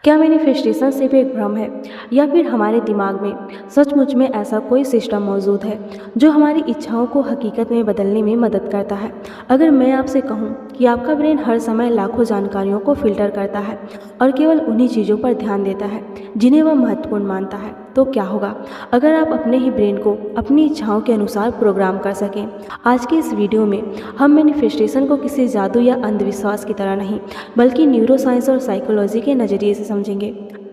क्या मैनिफेस्टेशन सिर्फ एक भ्रम है या फिर हमारे दिमाग में सचमुच में ऐसा कोई सिस्टम मौजूद है जो हमारी इच्छाओं को हकीकत में बदलने में मदद करता है? अगर मैं आपसे कहूँ कि आपका ब्रेन हर समय लाखों जानकारियों को फिल्टर करता है और केवल उन्हीं चीज़ों पर ध्यान देता है जिन्हें वह महत्वपूर्ण मानता है, तो क्या होगा अगर आप अपने ही ब्रेन को अपनी इच्छाओं के अनुसार प्रोग्राम कर सकें? आज के इस वीडियो में हम मैनिफेस्टेशन को किसी जादू या अंधविश्वास की तरह नहीं, बल्कि न्यूरोसाइंस और साइकोलॉजी के नज़रिए से समझेंगे।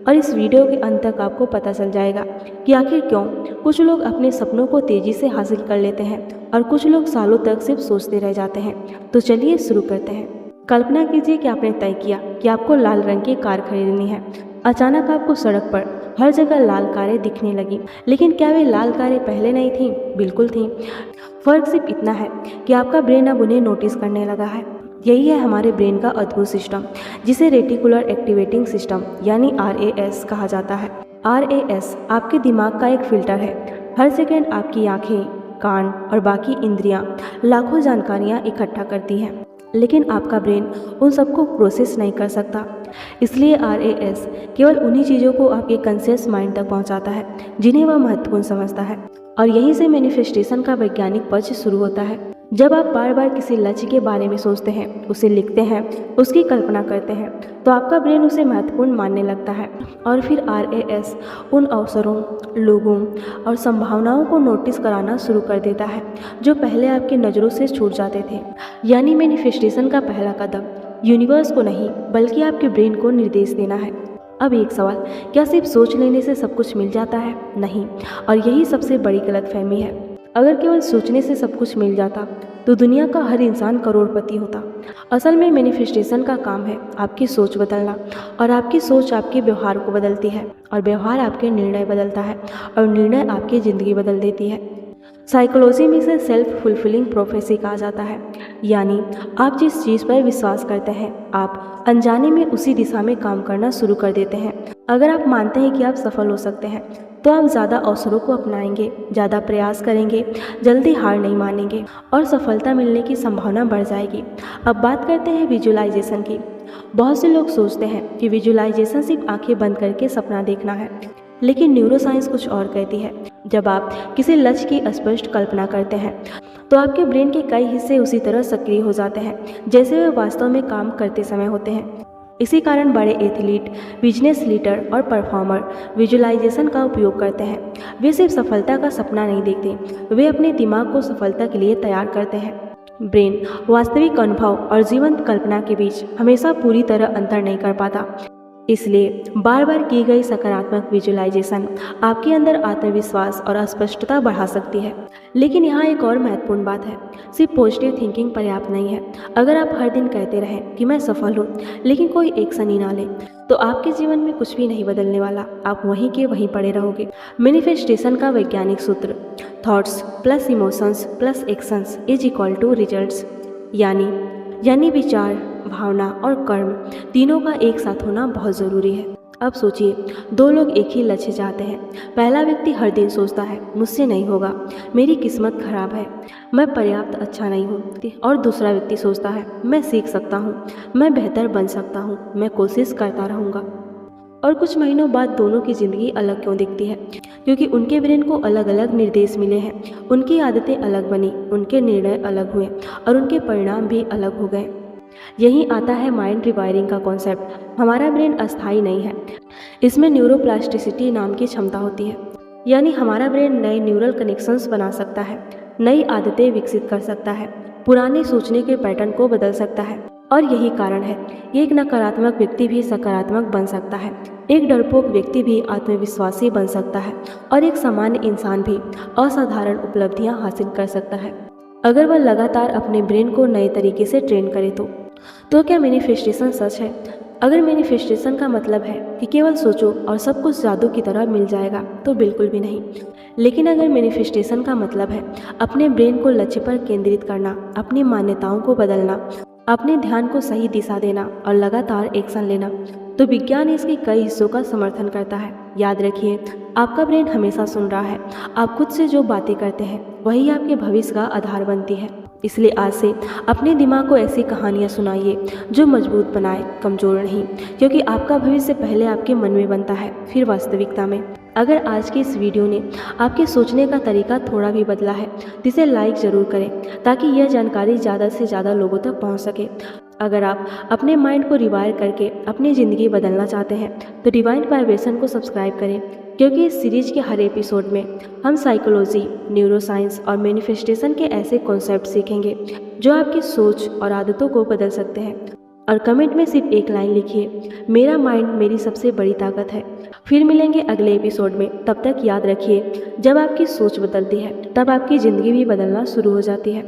और इस वीडियो के अंत तक आपको पता चल जाएगा कि आखिर क्यों कुछ लोग अपने सपनों को तेज़ी से हासिल कर लेते हैं और कुछ लोग सालों तक सिर्फ सोचते रह जाते हैं। तो चलिए शुरू करते हैं। कल्पना कीजिए कि आपने तय किया कि आपको लाल रंग की कार खरीदनी है। अचानक आपको सड़क पर हर जगह लाल कारें दिखने लगी, लेकिन क्या वे लाल कारें पहले नहीं थीं? बिल्कुल थीं। फर्क सिर्फ इतना है कि आपका ब्रेन अब उन्हें नोटिस करने लगा है। यही है हमारे ब्रेन का अद्भुत सिस्टम, जिसे रेटिकुलर एक्टिवेटिंग सिस्टम यानी RAS कहा जाता है। RAS आपके दिमाग का एक फिल्टर है। हर सेकंड आपकी आंखें, कान और बाकी इंद्रियां लाखों जानकारियां इकट्ठा करती हैं, लेकिन आपका ब्रेन उन सबको प्रोसेस नहीं कर सकता। इसलिए RAS केवल उन्हीं चीज़ों को आपके कॉन्शियस माइंड तक पहुंचाता है जिन्हें वह महत्वपूर्ण समझता है। और यहीं से मैनिफेस्टेशन का वैज्ञानिक पक्ष शुरू होता है। जब आप बार बार किसी लक्ष्य के बारे में सोचते हैं, उसे लिखते हैं, उसकी कल्पना करते हैं, तो आपका ब्रेन उसे महत्वपूर्ण मानने लगता है और फिर RAS उन अवसरों, लोगों और संभावनाओं को नोटिस कराना शुरू कर देता है जो पहले आपकी नज़रों से छूट जाते थे। यानी मैनिफेस्टेशन का पहला कदम यूनिवर्स को नहीं, बल्कि आपके ब्रेन को निर्देश देना है। अब एक सवाल, क्या सिर्फ सोच लेने से सब कुछ मिल जाता है? नहीं, और यही सबसे बड़ी गलतफहमी है। अगर केवल सोचने से सब कुछ मिल जाता तो दुनिया का हर इंसान करोड़पति होता। असल में मैनिफेस्टेशन का काम है आपकी सोच बदलना, और आपकी सोच आपके व्यवहार को बदलती है, और व्यवहार आपके निर्णय बदलता है, और निर्णय आपकी ज़िंदगी बदल देती है। साइकोलॉजी में इसे सेल्फ फुलफिलिंग प्रोफेसी कहा जाता है, यानी आप जिस चीज़ पर विश्वास करते हैं, आप अनजाने में उसी दिशा में काम करना शुरू कर देते हैं। अगर आप मानते हैं कि आप सफल हो सकते हैं, तो आप ज़्यादा अवसरों को अपनाएंगे, ज़्यादा प्रयास करेंगे, जल्दी हार नहीं मानेंगे, और सफलता मिलने की संभावना बढ़ जाएगी। अब बात करते हैं विजुअलाइजेशन की। बहुत से लोग सोचते हैं कि विजुअलाइजेशन सिर्फ आंखें बंद करके सपना देखना है, लेकिन न्यूरोसाइंस कुछ और कहती है। जब आप किसी लक्ष्य की स्पष्ट कल्पना करते हैं, तो आपके ब्रेन के कई हिस्से उसी तरह सक्रिय हो जाते हैं जैसे वे वास्तव में काम करते समय होते हैं। इसी कारण बड़े एथलीट, बिजनेस लीडर और परफॉर्मर विजुअलाइजेशन का उपयोग करते हैं। वे सिर्फ सफलता का सपना नहीं देखते, वे अपने दिमाग को सफलता के लिए तैयार करते हैं। ब्रेन वास्तविक अनुभव और जीवंत कल्पना के बीच हमेशा पूरी तरह अंतर नहीं कर पाता। इसलिए बार बार की गई सकारात्मक विजुअलाइजेशन आपके अंदर आत्मविश्वास और स्पष्टता बढ़ा सकती है। लेकिन यहाँ एक और महत्वपूर्ण बात है, सिर्फ पॉजिटिव थिंकिंग पर्याप्त नहीं है। अगर आप हर दिन कहते रहें कि मैं सफल हूँ, लेकिन कोई एक्शन ही ना लें, तो आपके जीवन में कुछ भी नहीं बदलने वाला। आप वहीं के वहीं पड़े रहोगे। मैनिफेस्टेशन का वैज्ञानिक सूत्र, thoughts plus emotions plus actions is equal to results, यानी विचार, भावना और कर्म तीनों का एक साथ होना बहुत ज़रूरी है। अब सोचिए, दो लोग एक ही लक्ष्य चाहते हैं। पहला व्यक्ति हर दिन सोचता है मुझसे नहीं होगा, मेरी किस्मत खराब है, मैं पर्याप्त अच्छा नहीं हूँ। और दूसरा व्यक्ति सोचता है मैं सीख सकता हूँ, मैं बेहतर बन सकता हूँ, मैं कोशिश करता रहूँगा। और कुछ महीनों बाद दोनों की ज़िंदगी अलग क्यों दिखती है? क्योंकि उनके ब्रेन को अलग अलग निर्देश मिले हैं, उनकी आदतें अलग बनी, उनके निर्णय अलग हुए और उनके परिणाम भी अलग हो गए। यहीं आता है माइंड रिवायरिंग का कॉन्सेप्ट। हमारा ब्रेन अस्थायी नहीं है, इसमें न्यूरोप्लास्टिसिटी नाम की क्षमता होती है। यानी हमारा ब्रेन नए न्यूरल कनेक्शंस बना सकता है, नई आदतें विकसित कर सकता है, पुराने सोचने के पैटर्न को बदल सकता है। और यही कारण है एक नकारात्मक व्यक्ति भी सकारात्मक बन सकता है, एक डरपोक व्यक्ति भी आत्मविश्वासी बन सकता है, और एक सामान्य इंसान भी असाधारण उपलब्धियां हासिल कर सकता है अगर वह लगातार अपने ब्रेन को नए तरीके से ट्रेन करे। तो क्या मैनिफेस्टेशन सच है? अगर मैनिफेस्टेशन का मतलब है कि केवल सोचो और सब कुछ जादू की तरह मिल जाएगा, तो बिल्कुल भी नहीं। लेकिन अगर मैनिफेस्टेशन का मतलब है अपने ब्रेन को लक्ष्य पर केंद्रित करना, अपनी मान्यताओं को बदलना, अपने ध्यान को सही दिशा देना और लगातार एक्शन लेना, तो विज्ञान इसके कई हिस्सों का समर्थन करता है। याद रखिए, आपका ब्रेन हमेशा सुन रहा है। आप खुद से जो बातें करते हैं वही आपके भविष्य का आधार बनती है। इसलिए आज से अपने दिमाग को ऐसी कहानियाँ सुनाइए जो मजबूत बनाए, कमज़ोर नहीं, क्योंकि आपका भविष्य पहले आपके मन में बनता है, फिर वास्तविकता में। अगर आज की इस वीडियो ने आपके सोचने का तरीका थोड़ा भी बदला है तो इसे लाइक ज़रूर करें ताकि यह जानकारी ज़्यादा से ज़्यादा लोगों तक पहुंच सके। अगर आप अपने माइंड को रिवायर करके अपनी ज़िंदगी बदलना चाहते हैं तो डिवाइन वाइब्रेशन को सब्सक्राइब करें, क्योंकि इस सीरीज के हर एपिसोड में हम साइकोलॉजी, न्यूरोसाइंस और मैनिफेस्टेशन के ऐसे कॉन्सेप्ट सीखेंगे जो आपकी सोच और आदतों को बदल सकते हैं। और कमेंट में सिर्फ एक लाइन लिखिए, मेरा माइंड मेरी सबसे बड़ी ताकत है। फिर मिलेंगे अगले एपिसोड में। तब तक याद रखिए, जब आपकी सोच बदलती है तब आपकी ज़िंदगी भी बदलना शुरू हो जाती है।